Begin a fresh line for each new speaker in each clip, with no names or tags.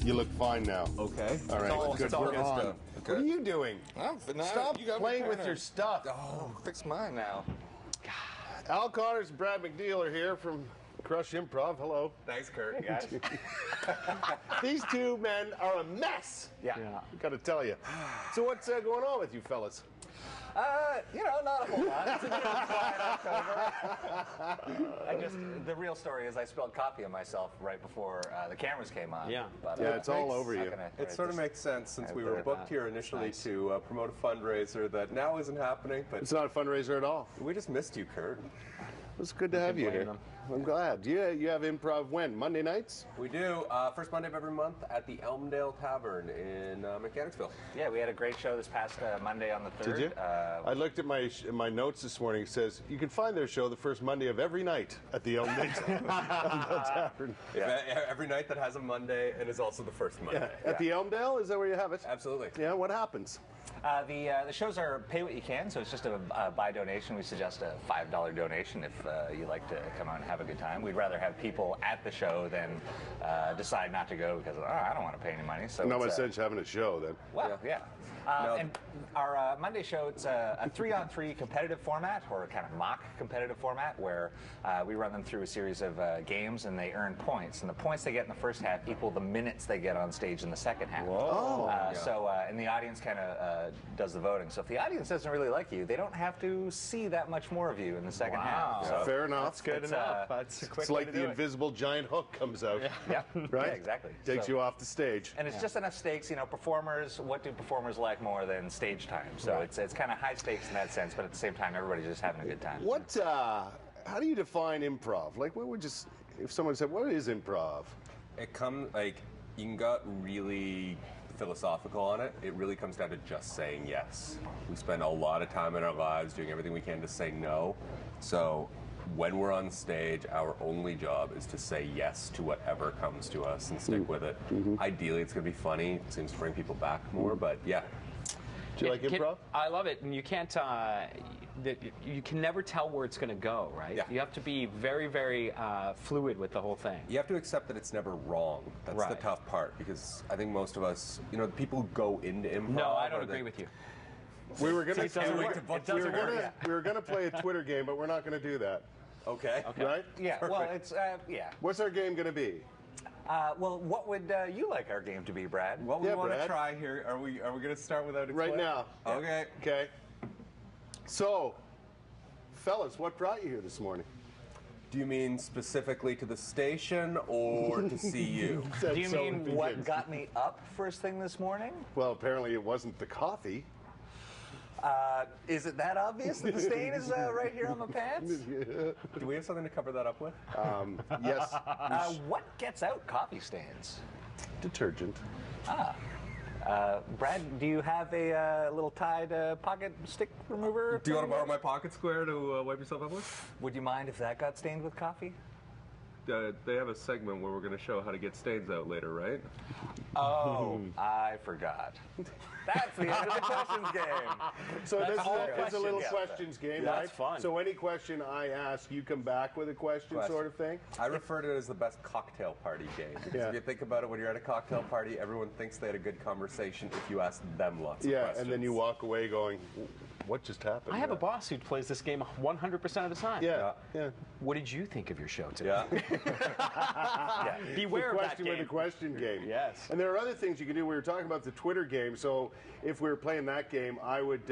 You look fine now.
Okay.
All right. Good. We're on. What are you doing? Stop playing with your stuff.
Oh, fix mine now.
Al Connors and Brad McNeil are here from Crush Improv. Hello.
Thanks, Kurt. Guys.
These two men are a mess.
Yeah.
Got to tell you. So what's going on with you fellas?
Not a whole lot. It's a bit of a quiet October. The real story is I spilled coffee on myself right before the cameras came on.
Yeah.
But,
it's all over you.
It sort of makes sense since we were booked here initially to promote a fundraiser that now isn't happening. But
It's not a fundraiser at all.
we just missed you, Kurt.
It's good to have you here. I'm glad. You have improv when? Monday nights?
We do. First Monday of every month at the Elmdale Tavern in Mechanicsville.
Yeah, we had a great show this past Monday on the 3rd.
Did you? I looked at my notes this morning. It says you can find their show the first Monday of every night at the Elmdale Tavern.
Every night that has a Monday and is also the first Monday.
At the Elmdale? Is that where you have it?
Absolutely.
Yeah, what happens?
The shows are pay what you can, so it's just a by donation. We suggest a $5 donation if you like to come out and have a good time. We'd rather have people at the show than decide not to go because I don't want to pay any money. So
not much sense having a show then.
Well, yeah. And our Monday show, it's a 3-on-3 competitive format, or a kind of mock competitive format, where we run them through a series of games and they earn points. And the points they get in the first half equal the minutes they get on stage in the second half. And the audience kind of does the voting. So if the audience doesn't really like you, they don't have to see that much more of you in the second half. So
fair enough.
That's good enough. That's a quick
It's like the invisible giant hook comes out.
Yeah.
Right?
Yeah, exactly.
Takes you off the stage.
And it's just enough stakes, performers, what do performers like more than stage time? So it's kind of high stakes in that sense, but at the same time, everybody's just having a good time.
How do you define improv? Like, what would just, if someone said, what is improv?
It comes, you can get really philosophical on it. It really comes down to just saying yes. We spend a lot of time in our lives doing everything we can to say no. So when we're on stage, our only job is to say yes to whatever comes to us and stick with it. Ideally, it's going to be funny. It seems to bring people back more, but yeah.
Do you like improv?
I love it, and you can't. You can never tell where it's going to go, right?
Yeah.
You have to be very, very fluid with the whole thing.
You have to accept that it's never wrong. That's the tough part, because I think most of us, people go into improv.
No, I don't agree with you.
We were going to play a Twitter game, but we're not going to do that.
Okay.
Right?
Yeah. Perfect. Well, it's
What's our game going to be?
What would you like our game to be, Brad?
What we want to try here? Are we going to start without
right now?
Okay.
Okay. So, fellas, what brought you here this morning?
Do you mean specifically to the station or to see you?
Do you mean what got me up first thing this morning?
Well, apparently it wasn't the coffee.
Is it that obvious that the stain is right here on my pants?
Do we have something to cover that up with?
Yes.
What gets out coffee stains?
Detergent.
Brad, do you have a little Tide pocket stick remover?
Do you want to borrow my pocket square to wipe yourself up with?
Would you mind if that got stained with coffee?
They have a segment where we're going to show how to get stains out later, right?
Oh, I forgot. That's the end of the questions game.
So this is a little questions game, right?
That's fun.
So any question I ask, you come back with a question sort of thing?
I refer to it as the best cocktail party game. Because if you think about it, when you're at a cocktail party, everyone thinks they had a good conversation if you ask them lots of questions.
And then you walk away going, what just happened?
I have a boss who plays this game 100% of the time.
Yeah.
What did you think of your show today?
Yeah.
Beware of that game.
With the question game.
Yes.
And there are other things you can do. We were talking about the Twitter game. So if we were playing that game, I would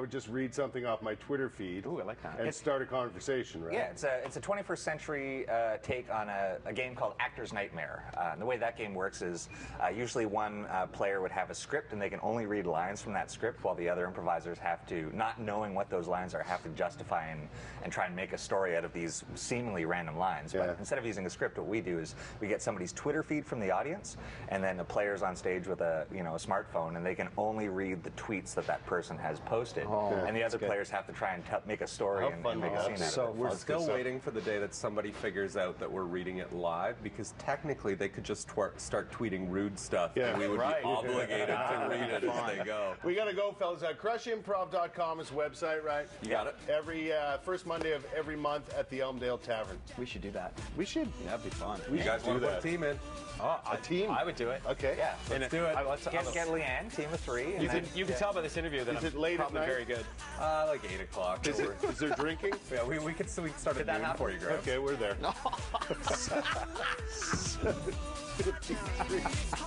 just read something off my Twitter feed.
Ooh, I like that.
And start a conversation, right?
Yeah, it's a 21st century take on a game called Actor's Nightmare. And the way that game works is usually one player would have a script and they can only read lines from that script, while the other improvisers have to, not knowing what those lines are, have to justify and try and make a story out of these seemingly random lines. But instead of using a script, what we do is we get somebody's Twitter feed from the audience, and then the player's on stage with a smartphone, and they can only read the tweets that person has posted. And the other players have to try and make a story and make a scene out of it.
So we're still waiting for the day that somebody figures out that we're reading it live, because technically they could just start tweeting rude stuff, and we would be obligated to read it as they go.
We got to go, fellas. Crushimprov.com. Thomas website, right?
You got it.
Every first Monday of every month at the Elmdale Tavern.
We should do that.
We should.
That'd be fun.
We
You guys
should
want
do
to put
that.
a team in?
Oh,
A team?
I would do it.
Okay.
Yeah.
Let's do it.
Get Leanne, team of 3. And
You
then,
can tell by this interview that
Is
I'm
it late at
probably
night?
very good.
Like 8 o'clock.
Is there drinking?
Yeah, we could start at
that
noon
happen?
for you, Grant.
Okay, we're there. 7:53.